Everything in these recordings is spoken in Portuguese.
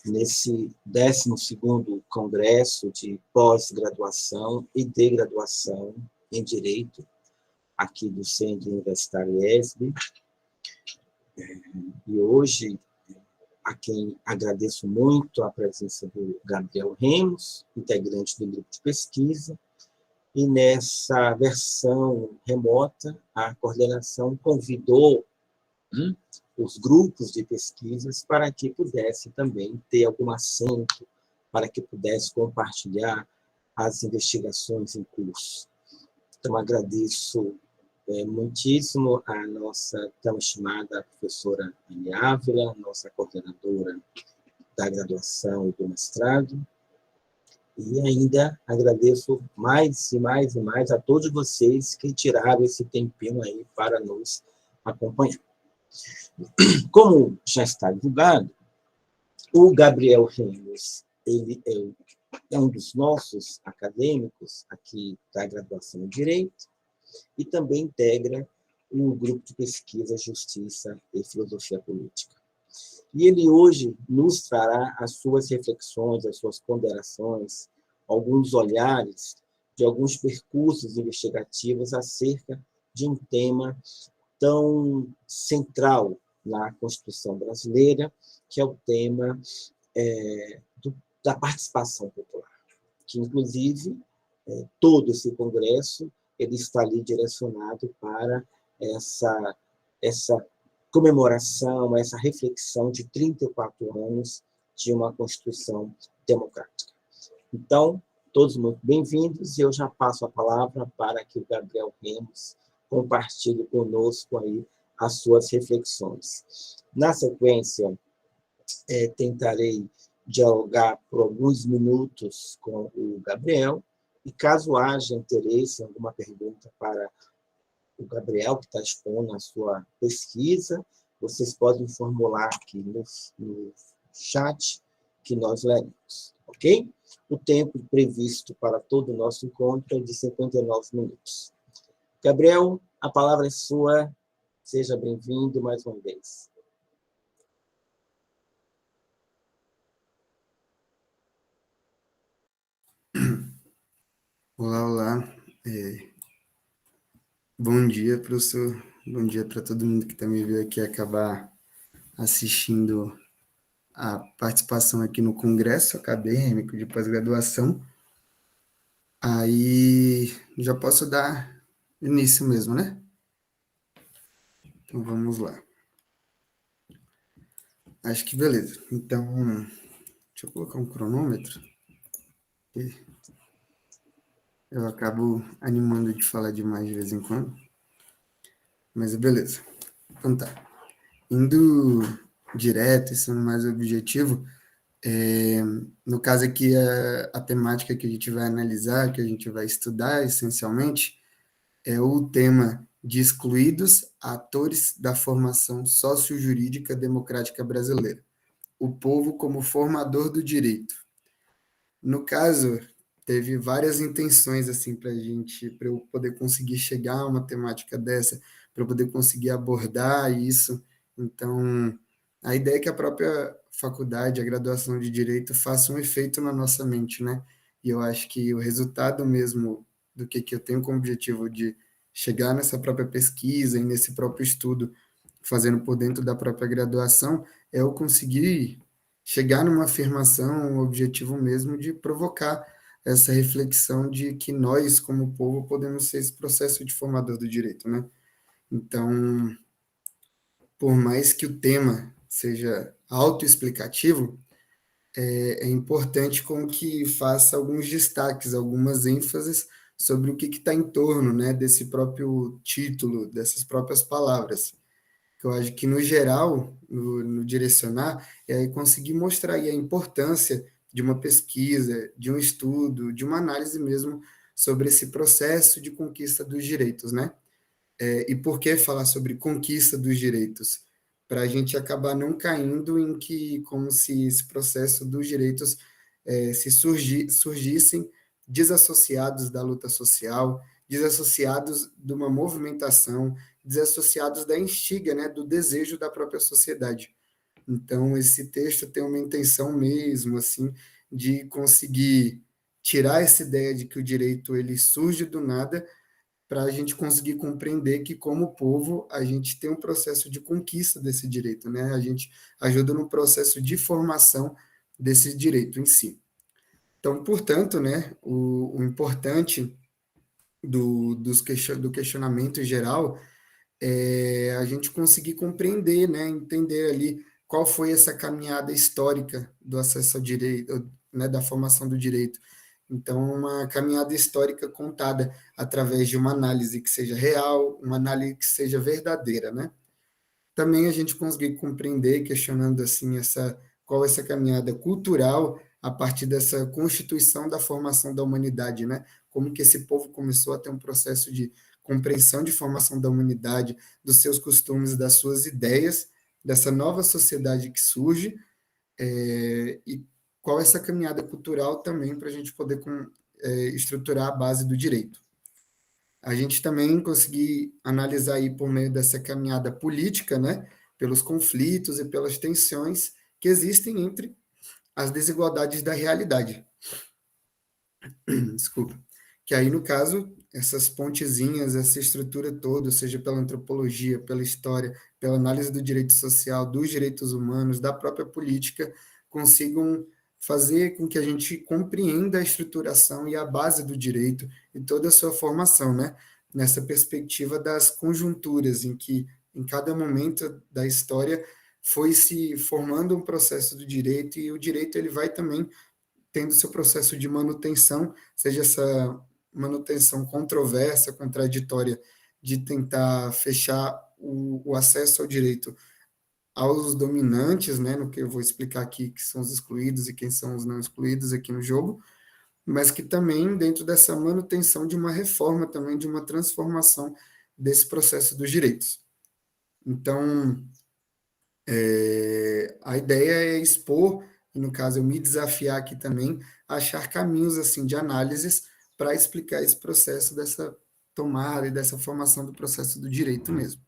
nesse 12º Congresso de Pós-Graduação e de Graduação em Direito, aqui do Centro Universitário ESB. E hoje, a quem agradeço muito a presença do Gabriel Remos, integrante do grupo de pesquisa, e nessa versão remota, a coordenação convidou os grupos de pesquisas para que pudesse também ter algum assento, para que pudesse compartilhar as investigações em curso. Então, agradeço muitíssimo a nossa tão estimada professora Anne Ávila, nossa coordenadora da graduação e do mestrado, e ainda agradeço mais e mais e mais a todos vocês que tiraram esse tempinho aí para nos acompanhar. Como já está divulgado, o Gabriel Remos, ele é um dos nossos acadêmicos aqui da graduação em Direito e também integra o grupo de pesquisa Justiça e Filosofia Política. E ele hoje nos trará as suas reflexões, as suas ponderações, alguns olhares de alguns percursos investigativos acerca de um tema tão central na Constituição brasileira, que é o tema da participação popular, que, inclusive, todo esse congresso ele está ali direcionado para essa comemoração, essa reflexão de 34 anos de uma Constituição democrática. Então, todos muito bem-vindos, e eu já passo a palavra para que o Gabriel Remos compartilhe conosco aí as suas reflexões. Na sequência, tentarei dialogar por alguns minutos com o Gabriel, e caso haja interesse em alguma pergunta para o Gabriel, que está expondo a sua pesquisa, vocês podem formular aqui no chat, que nós leremos, ok? O tempo previsto para todo o nosso encontro é de 59 minutos. Gabriel, a palavra é sua. Seja bem-vindo mais uma vez. Olá, olá. Bom dia, professor. Bom dia para todo mundo que está me vendo aqui acabar assistindo a participação aqui no Congresso Acadêmico de Pós-Graduação. Aí já posso dar início mesmo, né? Então vamos lá. Acho que beleza. Então, deixa eu colocar um cronômetro. Eu acabo animando de falar demais de vez em quando. Mas beleza. Então tá. Indo direto e sendo mais objetivo, no caso aqui, a temática que a gente vai analisar, que a gente vai estudar, essencialmente, é o tema de excluídos, atores da formação socio-jurídica democrática brasileira. O povo como formador do direito. No caso, teve várias intenções assim para eu poder conseguir chegar a uma temática dessa, para eu poder conseguir abordar isso. Então, a ideia é que a própria faculdade, a graduação de Direito, faça um efeito na nossa mente, né? E eu acho que o resultado mesmo do que eu tenho como objetivo de chegar nessa própria pesquisa e nesse próprio estudo, fazendo por dentro da própria graduação, é eu conseguir chegar numa afirmação, um objetivo mesmo de provocar essa reflexão de que nós, como povo, podemos ser esse processo de formador do direito, né? Então, por mais que o tema seja autoexplicativo, é importante com que faça alguns destaques, algumas ênfases sobre o que está em torno, né, desse próprio título, dessas próprias palavras. Que eu acho que, no geral, no direcionar, é conseguir mostrar aí a importância de uma pesquisa, de um estudo, de uma análise mesmo sobre esse processo de conquista dos direitos, né? E por que falar sobre conquista dos direitos? Para a gente acabar não caindo em que, como se esse processo dos direitos surgissem desassociados da luta social, desassociados de uma movimentação, desassociados da instiga, né, do desejo da própria sociedade. Então, esse texto tem uma intenção mesmo, assim, de conseguir tirar essa ideia de que o direito ele surge do nada, para a gente conseguir compreender que, como povo, a gente tem um processo de conquista desse direito, né? A gente ajuda no processo de formação desse direito em si. Então, portanto, né, o importante do questionamento geral é a gente conseguir compreender, né, entender ali qual foi essa caminhada histórica do acesso ao direito, né, da formação do direito. Então, uma caminhada histórica contada através de uma análise que seja real, uma análise que seja verdadeira, né? Também a gente conseguir compreender, questionando assim qual essa caminhada cultural a partir dessa constituição da formação da humanidade, né? Como que esse povo começou a ter um processo de compreensão de formação da humanidade, dos seus costumes, das suas ideias, dessa nova sociedade que surge, e qual essa caminhada cultural também para a gente poder estruturar a base do direito. A gente também conseguir analisar aí por meio dessa caminhada política, né, pelos conflitos e pelas tensões que existem entre as desigualdades da realidade. Desculpa. Que aí, no caso, essas pontezinhas, essa estrutura toda, seja pela antropologia, pela história, pela análise do direito social, dos direitos humanos, da própria política, consigam fazer com que a gente compreenda a estruturação e a base do direito e toda a sua formação, né? Nessa perspectiva das conjunturas, em que, em cada momento da história, foi se formando um processo do direito, e o direito ele vai também tendo seu processo de manutenção, seja essa manutenção controversa, contraditória, de tentar fechar o acesso ao direito aos dominantes, né, no que eu vou explicar aqui, que são os excluídos e quem são os não excluídos aqui no jogo, mas que também dentro dessa manutenção de uma reforma, também de uma transformação desse processo dos direitos. Então, a ideia é expor, e no caso eu me desafiar aqui também, a achar caminhos assim de análises para explicar esse processo dessa tomada e dessa formação do processo do direito mesmo.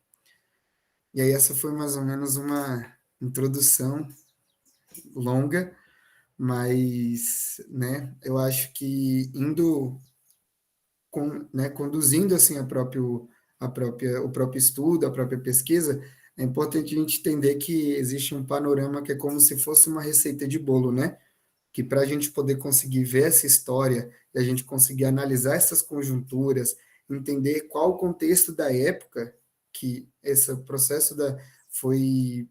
E aí essa foi mais ou menos uma introdução longa, mas, né, eu acho que conduzindo assim o próprio estudo, a própria pesquisa, é importante a gente entender que existe um panorama que é como se fosse uma receita de bolo, né? Que para a gente poder conseguir ver essa história e a gente conseguir analisar essas conjunturas, entender qual o contexto da época que esse processo foi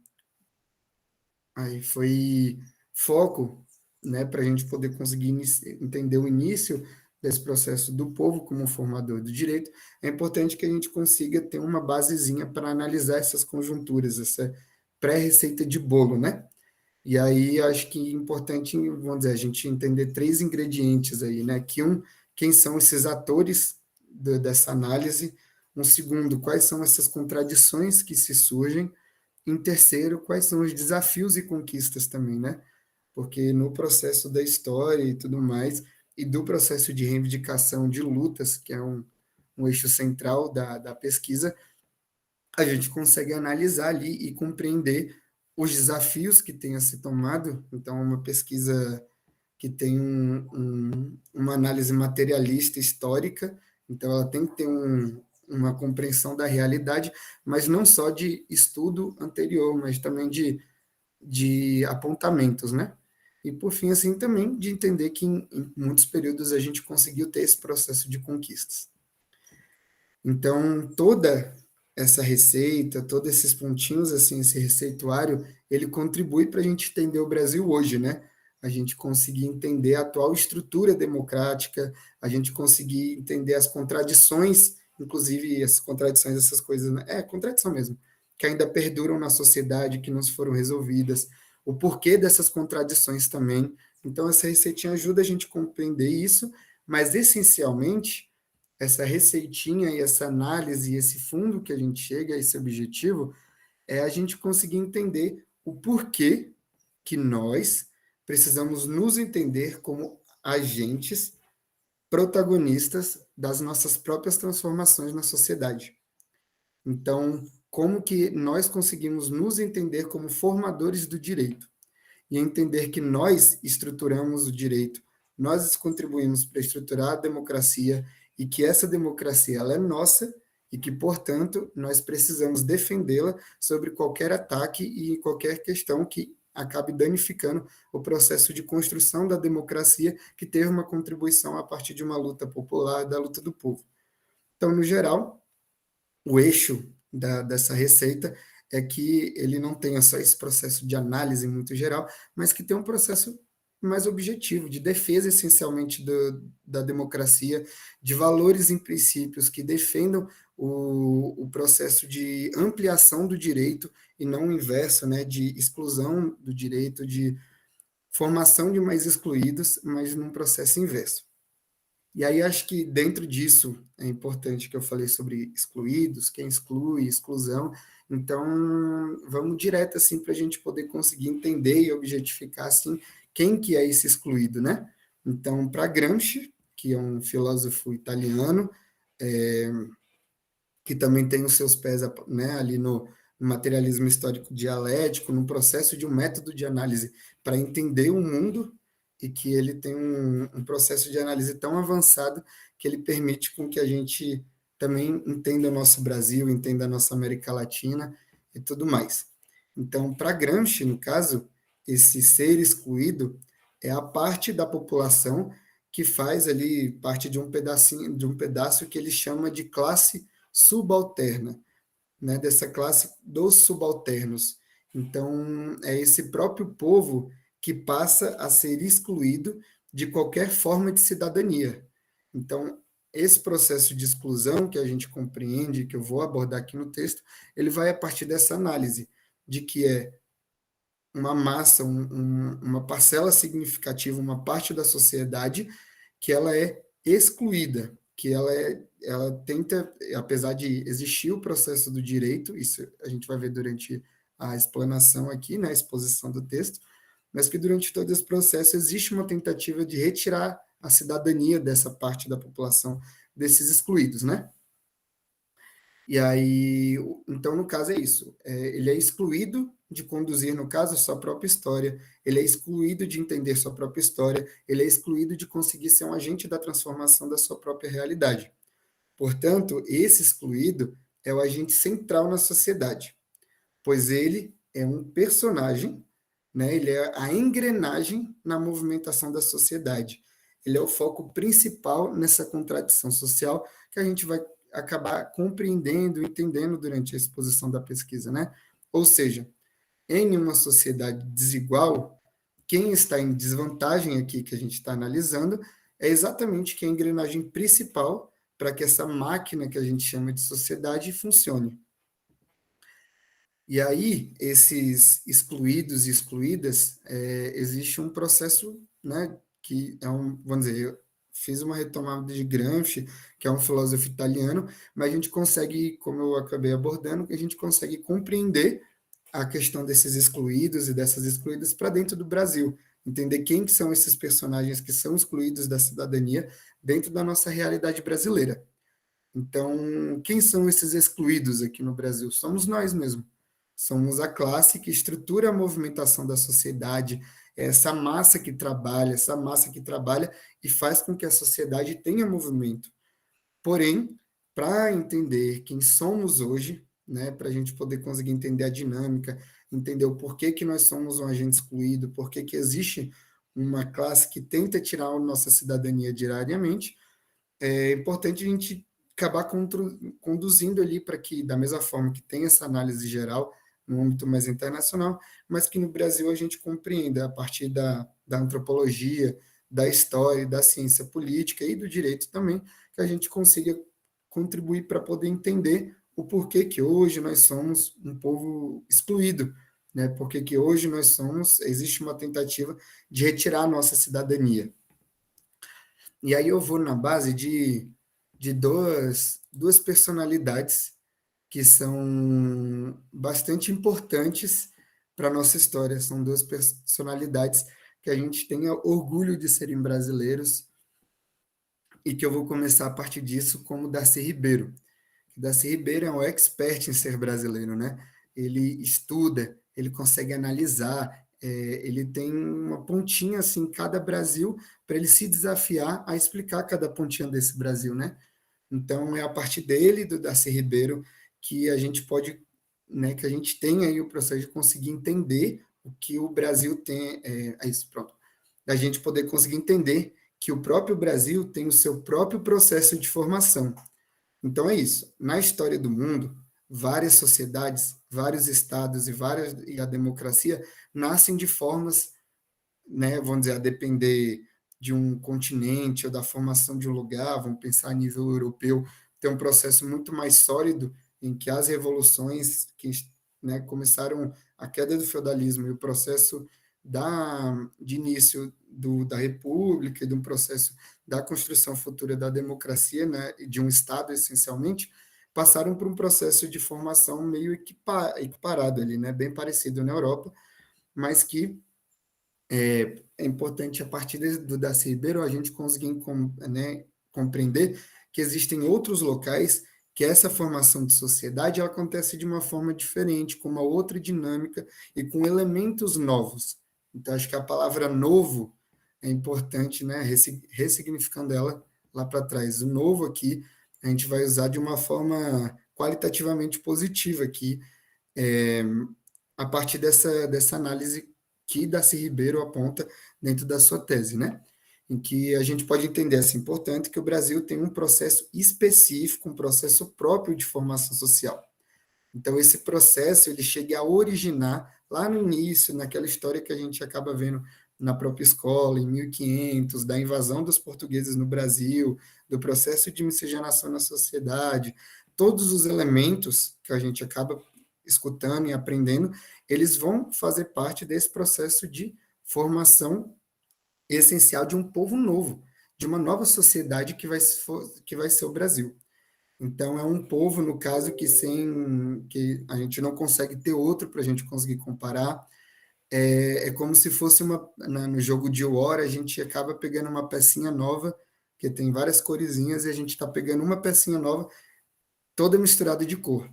foi foco, né, para a gente poder conseguir entender o início desse processo do povo como formador do direito, é importante que a gente consiga ter uma basezinha para analisar essas conjunturas, essa pré-receita de bolo, né? E aí acho que é importante, vamos dizer, a gente entender três ingredientes aí, né? Quem são esses atores dessa análise? Um segundo, quais são essas contradições que se surgem? Em terceiro, quais são os desafios e conquistas também, né? Porque no processo da história e tudo mais, e do processo de reivindicação de lutas, que é um eixo central da pesquisa, a gente consegue analisar ali e compreender os desafios que tem a ser tomado. Então, uma pesquisa que tem uma análise materialista histórica, então ela tem que ter uma compreensão da realidade, mas não só de estudo anterior, mas também de apontamentos, né? E, por fim, assim, também de entender que em muitos períodos a gente conseguiu ter esse processo de conquistas. Então, toda essa receita, todos esses pontinhos, assim, esse receituário, ele contribui para a gente entender o Brasil hoje, né? A gente conseguir entender a atual estrutura democrática, a gente conseguir entender as contradições, inclusive as contradições, essas coisas, né? Contradição mesmo, que ainda perduram na sociedade, que não foram resolvidas, o porquê dessas contradições também. Então, essa receitinha ajuda a gente a compreender isso, mas, essencialmente, essa receitinha e essa análise e esse fundo que a gente chega a esse objetivo é a gente conseguir entender o porquê que nós precisamos nos entender como agentes protagonistas das nossas próprias transformações na sociedade. Então, como que nós conseguimos nos entender como formadores do direito e entender que nós estruturamos o direito, nós contribuímos para estruturar a democracia e que essa democracia ela é nossa e que, portanto, nós precisamos defendê-la sobre qualquer ataque e qualquer questão que acabe danificando o processo de construção da democracia que teve uma contribuição a partir de uma luta popular, da luta do povo. Então, no geral, o eixo dessa receita é que ele não tenha só esse processo de análise muito geral, mas que tem um processo mais objetivo, de defesa essencialmente da democracia, de valores e princípios que defendam o processo de ampliação do direito e não o inverso, né, de exclusão do direito, de formação de mais excluídos, mas num processo inverso. E aí acho que dentro disso é importante que eu falei sobre excluídos, quem exclui, exclusão. Então, vamos direto assim para a gente poder conseguir entender e objetificar assim quem que é esse excluído, né? Então, para Gramsci, que é um filósofo italiano, que também tem os seus pés, né, ali no materialismo histórico dialético, no processo de um método de análise para entender o mundo, e que ele tem um processo de análise tão avançado que ele permite com que a gente também entenda o nosso Brasil, entenda a nossa América Latina e tudo mais. Então, para Gramsci, no caso, esse ser excluído é a parte da população que faz ali parte de um pedacinho, de um pedaço que ele chama de classe subalterna, né, dessa classe dos subalternos. Então, é esse próprio povo que passa a ser excluído de qualquer forma de cidadania. Então, esse processo de exclusão que a gente compreende, que eu vou abordar aqui no texto, ele vai a partir dessa análise de que é uma massa, uma parcela significativa, uma parte da sociedade que ela é excluída, que ela tenta, apesar de existir o processo do direito, isso a gente vai ver durante a explanação aqui, né, a exposição do texto, mas que durante todo esse processo existe uma tentativa de retirar a cidadania dessa parte da população, desses excluídos, né? E aí, então, no caso é isso. Ele é excluído de conduzir, no caso, sua própria história, ele é excluído de entender sua própria história, ele é excluído de conseguir ser um agente da transformação da sua própria realidade. Portanto, esse excluído é o agente central na sociedade, pois ele é um personagem, né? Ele é a engrenagem na movimentação da sociedade. Ele é o foco principal nessa contradição social que a gente vai acabar compreendendo, entendendo durante a exposição da pesquisa, né? Ou seja, em uma sociedade desigual, quem está em desvantagem aqui que a gente está analisando é exatamente que é a engrenagem principal para que essa máquina que a gente chama de sociedade funcione. E aí, esses excluídos e excluídas, existe um processo, né, que é vamos dizer, eu fiz uma retomada de Gramsci, que é um filósofo italiano, mas a gente consegue, como eu acabei abordando, que a gente consegue compreender a questão desses excluídos e dessas excluídas para dentro do Brasil, entender quem que são esses personagens que são excluídos da cidadania dentro da nossa realidade brasileira. Então, quem são esses excluídos aqui no Brasil? Somos nós mesmos. Somos a classe que estrutura a movimentação da sociedade, essa massa que trabalha e faz com que a sociedade tenha movimento. Porém, para entender quem somos hoje, né, para a gente poder conseguir entender a dinâmica, entender o porquê que nós somos um agente excluído, porquê que existe uma classe que tenta tirar a nossa cidadania diariamente, é importante a gente acabar conduzindo ali para que, da mesma forma que tem essa análise geral, no âmbito mais internacional, mas que no Brasil a gente compreenda a partir da antropologia, da história, da ciência política e do direito também, que a gente consiga contribuir para poder entender o porquê que hoje nós somos um povo excluído, né? Porque que hoje existe uma tentativa de retirar a nossa cidadania. E aí eu vou na base de duas personalidades que são bastante importantes para a nossa história. São duas personalidades que a gente tenha orgulho de serem brasileiros e que eu vou começar a partir disso como Darcy Ribeiro, Darcy Ribeiro é um expert em ser brasileiro, né? Ele estuda, ele consegue analisar, ele tem uma pontinha assim em cada Brasil para ele se desafiar a explicar cada pontinha desse Brasil, né? Então é a partir dele, do Darcy Ribeiro, que a gente pode, né, que a gente tem aí o processo de conseguir entender o que o Brasil tem, é isso, pronto, da gente poder conseguir entender que o próprio Brasil tem o seu próprio processo de formação. Então é isso. Na história do mundo, várias sociedades, vários estados e a democracia nascem de formas, né, vamos dizer, a depender de um continente ou da formação de um lugar, vamos pensar a nível europeu, tem um processo muito mais sólido em que as revoluções que, né, começaram a queda do feudalismo e o processo de início da república e de um processo da construção futura da democracia, né, de um Estado essencialmente, passaram por um processo de formação meio equiparado ali, né, bem parecido na Europa, mas que é importante, a partir do Darcy Ribeiro, a gente conseguir né, compreender que existem outros locais que essa formação de sociedade ela acontece de uma forma diferente, com uma outra dinâmica e com elementos novos. Então, acho que a palavra novo é importante, né, ressignificando ela lá para trás. O novo aqui, a gente vai usar de uma forma qualitativamente positiva aqui, é, a partir dessa análise que Darcy Ribeiro aponta dentro da sua tese, né? Em que a gente pode entender assim, importante que o Brasil tem um processo específico, um processo próprio de formação social. Então, esse processo ele chega a originar lá no início, naquela história que a gente acaba vendo na própria escola, em 1500, da invasão dos portugueses no Brasil, do processo de miscigenação na sociedade, todos os elementos que a gente acaba escutando e aprendendo, eles vão fazer parte desse processo de formação essencial de um povo novo, de uma nova sociedade que vai ser o Brasil. Então, é um povo, no caso, que a gente não consegue ter outro para a gente conseguir comparar. É como se fosse no jogo de War, a gente acaba pegando uma pecinha nova, que tem várias coresinhas, e a gente está pegando uma pecinha nova, toda misturada de cor,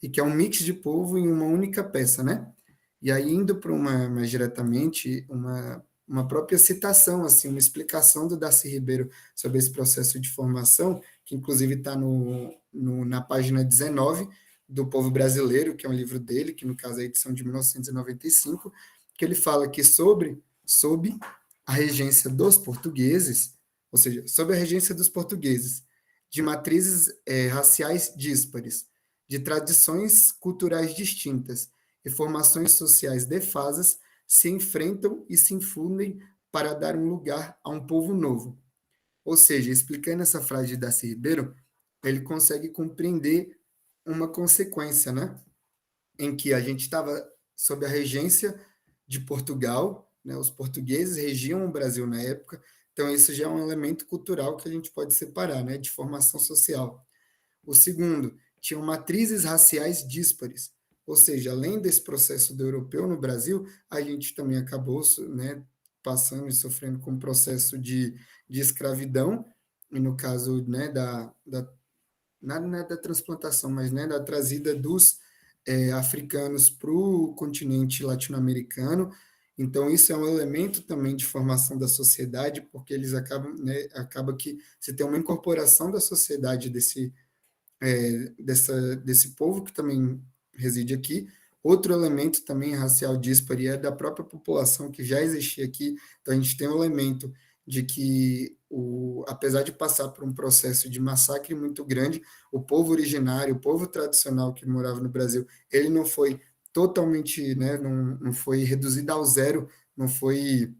e que é um mix de povo em uma única peça, né? E aí, indo para mais diretamente, uma própria citação, assim, uma explicação do Darcy Ribeiro sobre esse processo de formação, que inclusive está na página 19 do Povo Brasileiro, que é um livro dele, que no caso é a edição de 1995, que ele fala que sob a regência dos portugueses, ou seja, sob a regência dos portugueses, de matrizes raciais díspares, de tradições culturais distintas e formações sociais defasas, se enfrentam e se infundem para dar um lugar a um povo novo. Ou seja, explicando essa frase de Darcy Ribeiro, ele consegue compreender uma consequência, né? Em que a gente estava sob a regência de Portugal, né? Os portugueses regiam o Brasil na época, então isso já é um elemento cultural que a gente pode separar, né? De formação social. O segundo, tinham matrizes raciais díspares, ou seja, além desse processo do europeu no Brasil, a gente também acabou, né, passando e sofrendo com o processo de escravidão, e no caso, né, nada da transplantação, mas, né, da trazida dos africanos para o continente latino-americano. Então, isso é um elemento também de formação da sociedade, porque eles acabam, né, acaba que você tem uma incorporação da sociedade desse povo que também reside aqui. Outro elemento também racial díspare é da própria população que já existia aqui. Então, a gente tem um elemento de que, apesar de passar por um processo de massacre muito grande, o povo originário, o povo tradicional que morava no Brasil, ele não foi totalmente, né, não foi reduzido ao zero, não foi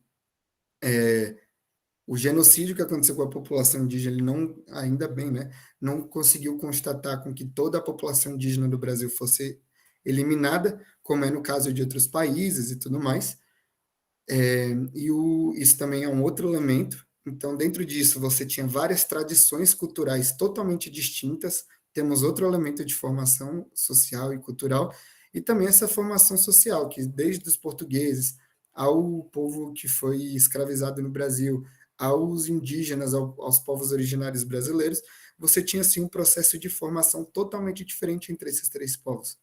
o genocídio que aconteceu com a população indígena, ele não, ainda bem, né, não conseguiu constatar com que toda a população indígena do Brasil fosse eliminada, como é no caso de outros países e tudo mais. Isso também é um outro elemento. Então, dentro disso, você tinha várias tradições culturais totalmente distintas. Temos outro elemento de formação social e cultural, e também essa formação social, que desde os portugueses ao povo que foi escravizado no Brasil, aos indígenas, aos povos originários brasileiros, você tinha, assim, um processo de formação totalmente diferente entre esses três povos.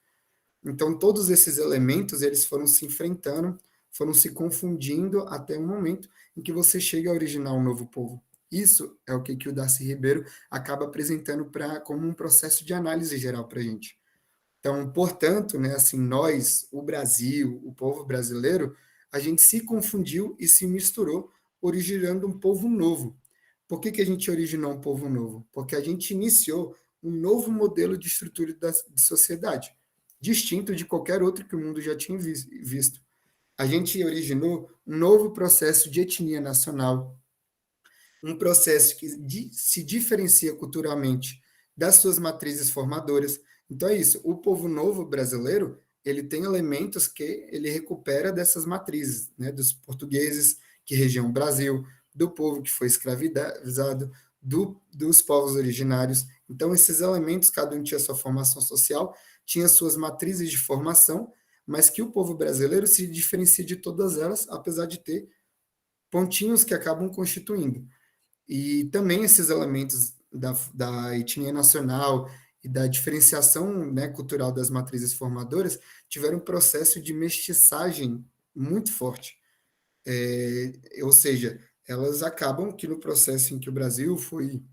Então, todos esses elementos, eles foram se enfrentando, foram se confundindo até um momento em que você chega a originar um novo povo. Isso é o que o Darcy Ribeiro acaba apresentando como um processo de análise geral para a gente. Então, portanto, né, assim, nós, o Brasil, o povo brasileiro, a gente se confundiu e se misturou, originando um povo novo. Por que a gente originou um povo novo? Porque a gente iniciou um novo modelo de estrutura de sociedade, distinto de qualquer outro que o mundo já tinha visto. A gente originou um novo processo de etnia nacional, um processo que se diferencia culturalmente das suas matrizes formadoras. Então é isso, o povo novo brasileiro, ele tem elementos que ele recupera dessas matrizes, né, dos portugueses que regiam o Brasil, do povo que foi escravizado, dos povos originários. Então esses elementos, cada um tinha sua formação social, tinha suas matrizes de formação, mas que o povo brasileiro se diferencia de todas elas, apesar de ter pontinhos que acabam constituindo. E também esses elementos da etnia nacional e da diferenciação, né, cultural das matrizes formadoras tiveram um processo de mestiçagem muito forte. Ou seja, elas acabam que no processo em que o Brasil foi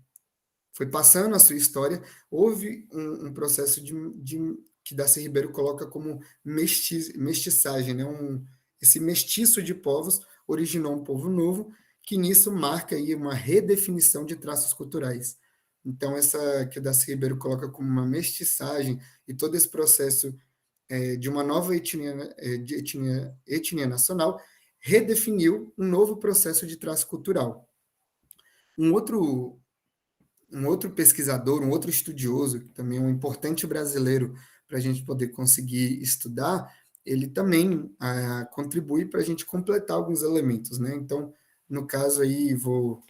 passando a sua história, houve um processo que Darcy Ribeiro coloca como mestiçagem, né? Esse mestiço de povos originou um povo novo, que nisso marca aí uma redefinição de traços culturais. Então, essa que o Darcy Ribeiro coloca como uma mestiçagem e todo esse processo de uma nova etnia nacional redefiniu um novo processo de traço cultural. Um outro um outro pesquisador, um outro estudioso, que também é um importante brasileiro para a gente poder conseguir estudar, ele também contribui para a gente completar alguns elementos, né? Então, no caso aí, vou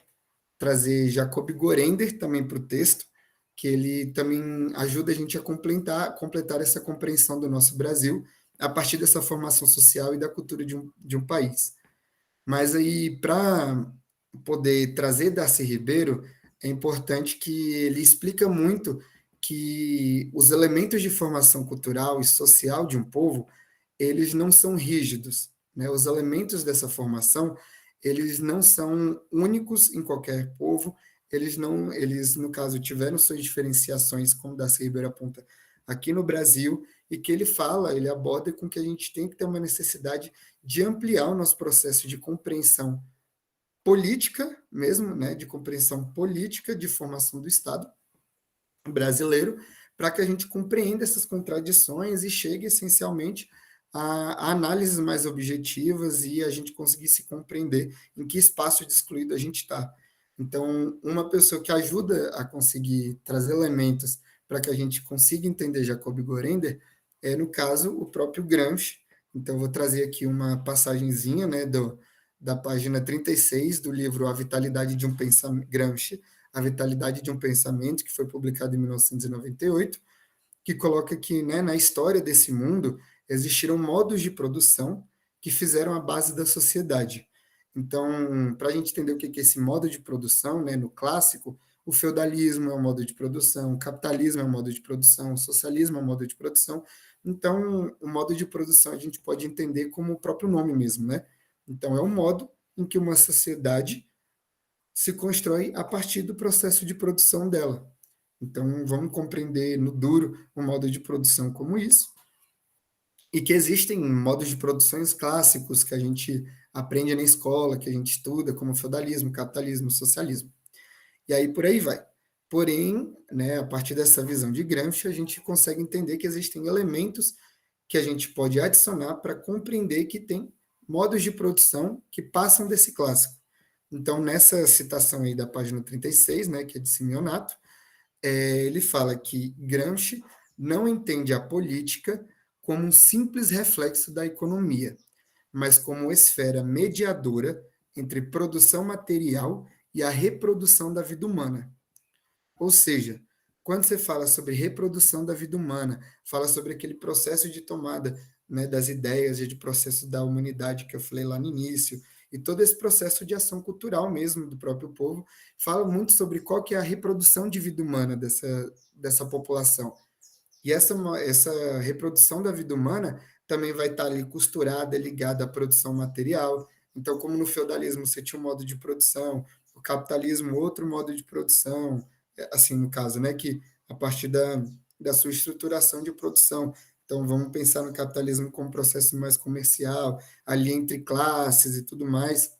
trazer Jacob Gorender também para o texto, que ele também ajuda a gente a completar essa compreensão do nosso Brasil a partir dessa formação social e da cultura de um país. Mas aí, para poder trazer Darcy Ribeiro, é importante que ele explica muito que os elementos de formação cultural e social de um povo, eles não são rígidos, né? Os elementos dessa formação, eles não são únicos em qualquer povo, eles, no caso, tiveram suas diferenciações, como Darcy Ribeiro aponta, aqui no Brasil, e que ele aborda com que a gente tem que ter uma necessidade de ampliar o nosso processo de compreensão política mesmo, né, de compreensão política de formação do Estado brasileiro, para que a gente compreenda essas contradições e chegue essencialmente a análises mais objetivas e a gente conseguir se compreender em que espaço de excluído a gente está. Então, uma pessoa que ajuda a conseguir trazer elementos para que a gente consiga entender Jacob Gorender é, no caso, o próprio Gramsci. Então, vou trazer aqui uma passagenzinha, né, da página 36 do livro A Vitalidade de um Pensamento, Gramsci, A Vitalidade de um Pensamento, que foi publicado em 1998, que coloca que, né, na história desse mundo existiram modos de produção que fizeram a base da sociedade. Então, para a gente entender o que é esse modo de produção, né, no clássico, o feudalismo é um modo de produção, o capitalismo é um modo de produção, o socialismo é um modo de produção. Então, o modo de produção a gente pode entender como o próprio nome mesmo, né? Então, é um modo em que uma sociedade se constrói a partir do processo de produção dela. Então, vamos compreender no duro um modo de produção como isso, e que existem modos de produções clássicos que a gente aprende na escola, que a gente estuda, como feudalismo, capitalismo, socialismo. E aí por aí vai. Porém, né, a partir dessa visão de Gramsci, a gente consegue entender que existem elementos que a gente pode adicionar para compreender que tem modos de produção que passam desse clássico. Então, nessa citação aí da página 36, né, que é de Simeonato, ele fala que Gramsci não entende a política como um simples reflexo da economia, mas como esfera mediadora entre produção material e a reprodução da vida humana. Ou seja, quando você fala sobre reprodução da vida humana, fala sobre aquele processo de tomada, né, das ideias e de processo da humanidade que eu falei lá no início, e todo esse processo de ação cultural mesmo do próprio povo, fala muito sobre qual que é a reprodução de vida humana dessa população. E essa reprodução da vida humana também vai estar ali costurada, ligada à produção material. Então, como no feudalismo você tinha um modo de produção, o capitalismo outro modo de produção, assim, no caso, né, que a partir da sua estruturação de produção. Então, vamos pensar no capitalismo como um processo mais comercial, ali entre classes e tudo mais,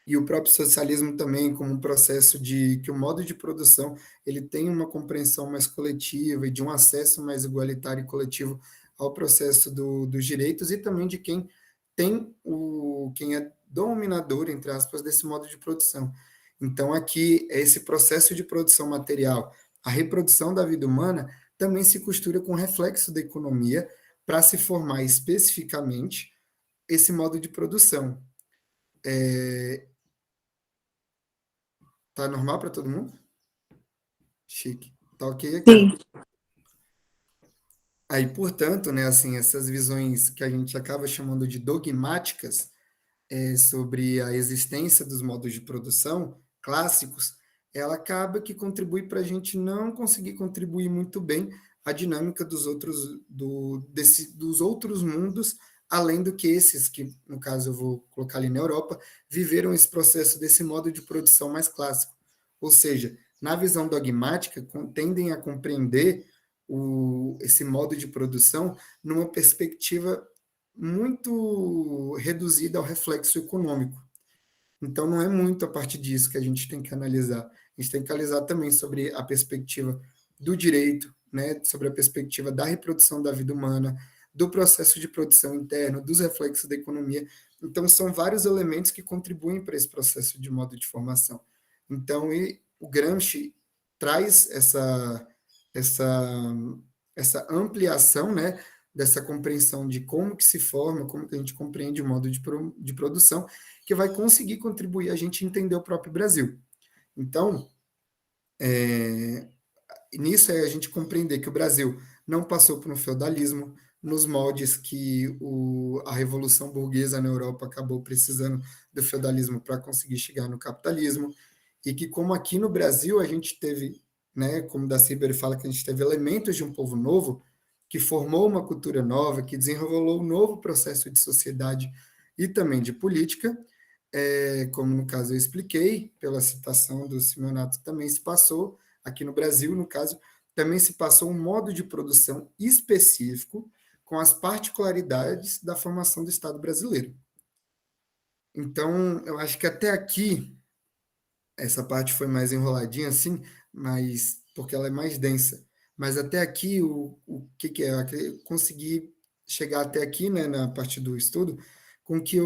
e o próprio socialismo também como um processo de que o modo de produção ele tem uma compreensão mais coletiva e de um acesso mais igualitário e coletivo ao processo dos direitos e também de quem quem é dominador, entre aspas, desse modo de produção. Então, aqui, esse processo de produção material, a reprodução da vida humana, também se costura com o reflexo da economia para se formar especificamente esse modo de produção. Tá normal para todo mundo? Chique. Tá ok aqui. Sim. Aí, portanto, né, assim, essas visões que a gente acaba chamando de dogmáticas sobre a existência dos modos de produção clássicos, ela acaba que contribui para a gente não conseguir contribuir muito bem à dinâmica dos outros mundos, além do que esses, que no caso eu vou colocar ali na Europa, viveram esse processo desse modo de produção mais clássico. Ou seja, na visão dogmática, tendem a compreender esse modo de produção numa perspectiva muito reduzida ao reflexo econômico. Então, não é muito a partir disso que a gente tem que analisar. A gente tem que analisar também sobre a perspectiva do direito, né, sobre a perspectiva da reprodução da vida humana, do processo de produção interno, dos reflexos da economia. Então, são vários elementos que contribuem para esse processo de modo de formação. Então, o Gramsci traz essa ampliação, né, dessa compreensão de como que se forma, como que a gente compreende o modo de produção, que vai conseguir contribuir a gente entender o próprio Brasil. Então, nisso é a gente compreender que o Brasil não passou por um feudalismo, nos moldes que a Revolução Burguesa na Europa acabou precisando do feudalismo para conseguir chegar no capitalismo, e que como aqui no Brasil a gente teve, né, como da Ciber fala, que a gente teve elementos de um povo novo, que formou uma cultura nova, que desenrolou um novo processo de sociedade e também de política, como no caso eu expliquei, pela citação do Simeonato, também se passou, aqui no Brasil, no caso, também se passou um modo de produção específico com as particularidades da formação do Estado brasileiro. Então, eu acho que até aqui, essa parte foi mais enroladinha, assim, mas porque ela é mais densa. Mas até aqui, o que é? Eu consegui chegar até aqui, né, na parte do estudo, com que